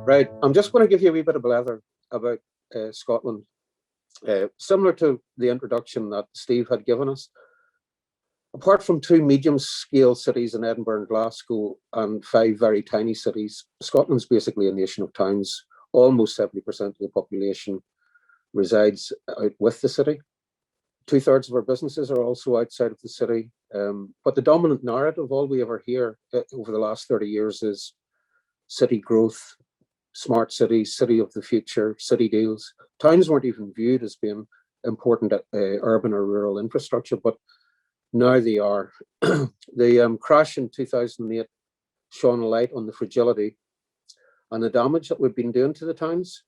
Right, I'm just going to give you a wee bit of blather about Scotland. Similar to the introduction that Steve had given us, apart from two medium-scale cities in Edinburgh and Glasgow and 5 very tiny cities, Scotland's basically a nation of towns. Almost 70% of the population resides out with the city. 2/3 of our businesses are also outside of the city. But the dominant narrative, all we ever hear over the last 30 years is city growth, smart cities, city of the future, city deals. Towns weren't even viewed as being important urban or rural infrastructure, but now they are. The crash in 2008 shone a light on the fragility and the damage that we've been doing to the towns.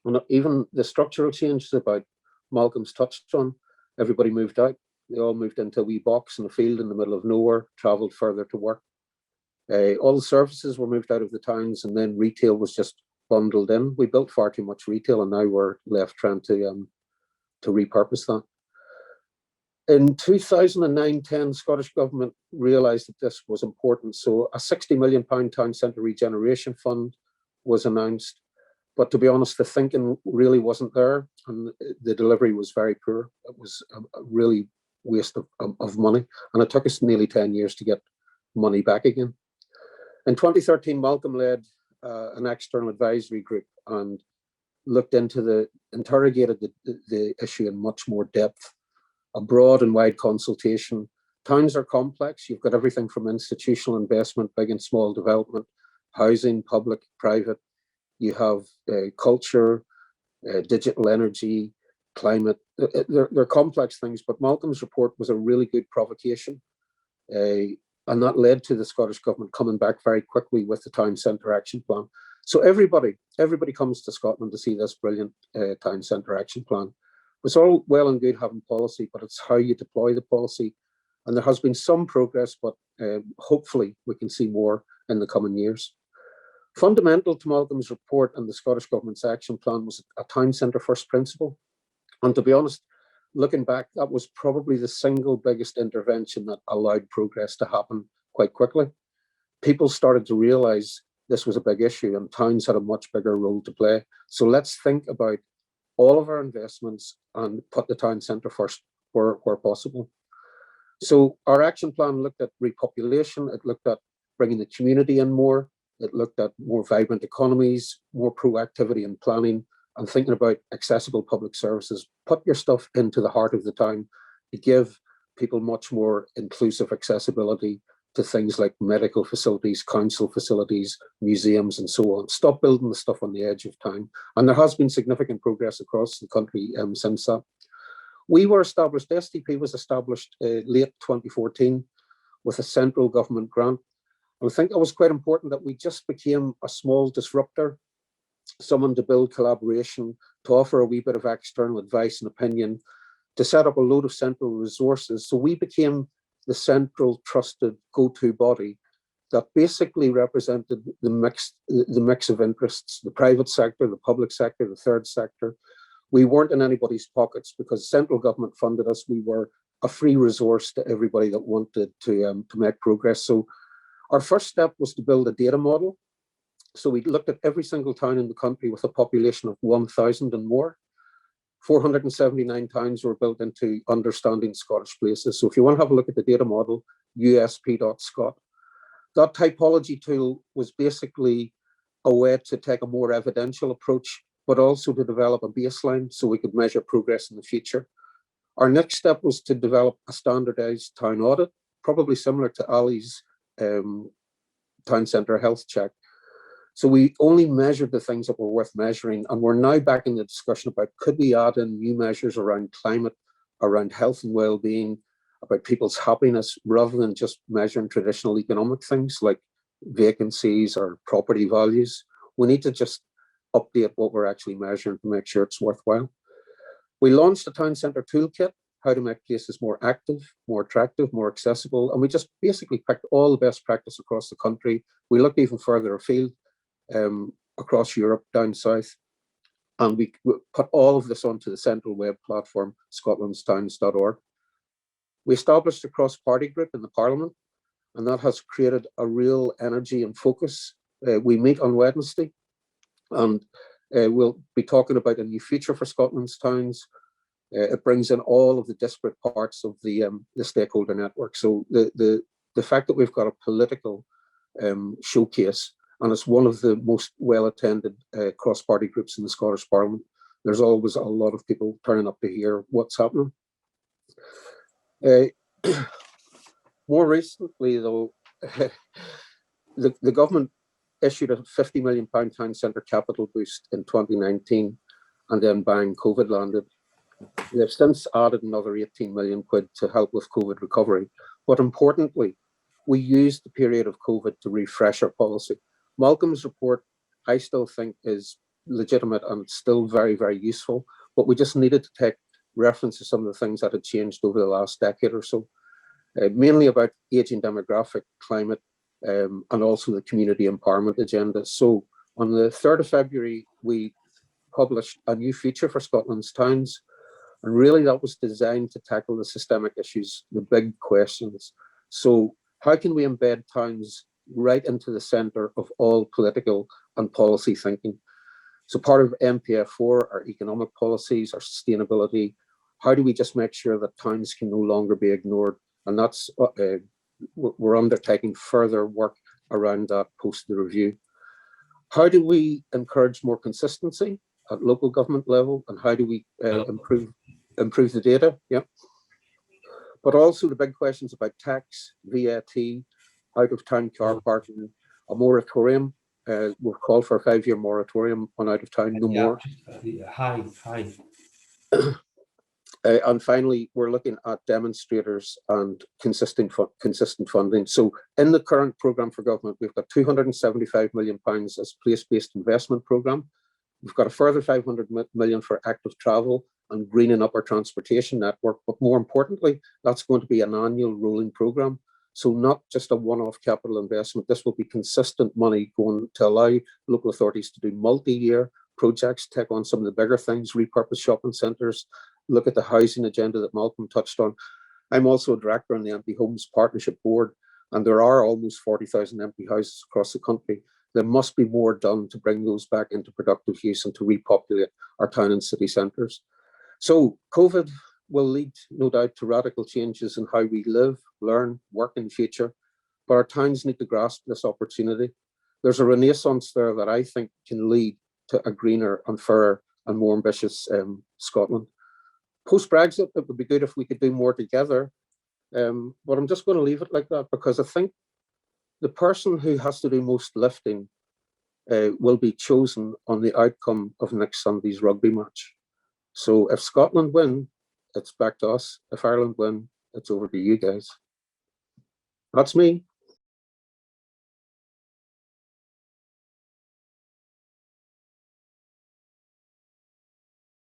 And even the structural changes about Malcolm's touched on. Everybody moved out. They all moved into a wee box in a field in the middle of nowhere, travelled further to work. All the services were moved out of the towns, and then retail was just bundled in. We built far too much retail, and now we're left trying to repurpose that. In 2009-10, Scottish Government realised that this was important, so a £60 million town centre regeneration fund was announced. But to be honest, the thinking really wasn't there, and the delivery was very poor. It was a really waste of money, and it took us nearly 10 years to get money back again. In 2013, Malcolm led an external advisory group and interrogated the issue in much more depth, a broad and wide consultation. Towns are complex. You've got everything from institutional investment, big and small development, housing, public, private. You have culture, digital energy, climate. They're complex things, but Malcolm's report was a really good provocation. And that led to the Scottish Government coming back very quickly with the Town Centre Action Plan. So everybody comes to Scotland to see this brilliant Town Centre Action Plan. It's all well and good having policy, but it's how you deploy the policy. And there has been some progress, but hopefully we can see more in the coming years. Fundamental to Malcolm's report and the Scottish Government's action plan was a town centre first principle. And to be honest, looking back, that was probably the single biggest intervention that allowed progress to happen quite quickly. People started to realise this was a big issue and towns had a much bigger role to play. So let's think about all of our investments and put the town centre first where possible. So our action plan looked at repopulation, it looked at bringing the community in more, it looked at more vibrant economies, more proactivity in planning, and thinking about accessible public services. Put your stuff into the heart of the town to give people much more inclusive accessibility to things like medical facilities, council facilities, museums, and so on. Stop building the stuff on the edge of town. And there has been significant progress across the country since that. We were established, STP was established late 2014 with a central government grant. And I think it was quite important that we just became a small disruptor, someone to build collaboration, to offer a wee bit of external advice and opinion, to set up a load of central resources. So we became the central trusted go-to body that basically represented the mix of interests, the private sector, the public sector, the third sector. We weren't in anybody's pockets because central government funded us. We were a free resource to everybody that wanted to make progress. So our first step was to build a data model. So we looked at every single town in the country with a population of 1,000 and more. 479 towns were built into understanding Scottish places. So if you want to have a look at the data model, usp.scot. That typology tool was basically a way to take a more evidential approach, but also to develop a baseline so we could measure progress in the future. Our next step was to develop a standardized town audit, probably similar to Ali's town centre health check. So we only measured the things that were worth measuring, and we're now back in the discussion about could we add in new measures around climate, around health and well-being, about people's happiness, rather than just measuring traditional economic things like vacancies or property values. We need to just update what we're actually measuring to make sure it's worthwhile. We launched a town centre toolkit, how to make places more active, more attractive, more accessible, and we just basically picked all the best practice across the country. We looked even further afield, across Europe, down south. And we put all of this onto the central web platform, scotlandstowns.org. We established a cross-party group in the Parliament, and that has created a real energy and focus. We meet on Wednesday, and we'll be talking about a new future for Scotland's towns. It brings in all of the disparate parts of the stakeholder network. So the fact that we've got a political showcase, and it's one of the most well-attended cross-party groups in the Scottish Parliament, there's always a lot of people turning up to hear what's happening. More recently, though, the government issued a £50 million town centre capital boost in 2019, and then bang, COVID landed. They've since added another 18 million quid to help with COVID recovery. But importantly, we used the period of COVID to refresh our policy. Malcolm's report, I still think, is legitimate and still very, very useful, but we just needed to take reference to some of the things that had changed over the last decade or so, mainly about ageing demographic, climate, and also the community empowerment agenda. So on the 3rd of February, we published a new feature for Scotland's towns. And really that was designed to tackle the systemic issues, the big questions. So how can we embed towns right into the centre of all political and policy thinking? So part of MPF4, our economic policies, our sustainability, how do we just make sure that towns can no longer be ignored? And that's we're undertaking further work around that post the review. How do we encourage more consistency at local government level, and how do we improve the data? Yeah. But also the big questions about tax, VAT, out of town car parking, a moratorium. We've called for a 5-year moratorium on out of town, no more. Hi. And finally, we're looking at demonstrators and consistent funding. So in the current programme for government, we've got £275 million as place-based investment programme. We've got a further 500 million for active travel and greening up our transportation network. But more importantly, that's going to be an annual rolling programme. So not just a one-off capital investment. This will be consistent money going to allow local authorities to do multi-year projects, take on some of the bigger things, repurpose shopping centres, look at the housing agenda that Malcolm touched on. I'm also a director on the Empty Homes Partnership Board, and there are almost 40,000 empty houses across the country. There must be more done to bring those back into productive use and to repopulate our town and city centres. So COVID will lead, no doubt, to radical changes in how we live, learn, work in the future, but our towns need to grasp this opportunity. There's a renaissance there that I think can lead to a greener and fairer and more ambitious Scotland. Post-Brexit, it would be good if we could do more together, but I'm just going to leave it like that, because I think the person who has to do most lifting will be chosen on the outcome of next Sunday's rugby match. So if Scotland win, it's back to us. If Ireland win, it's over to you guys. That's me.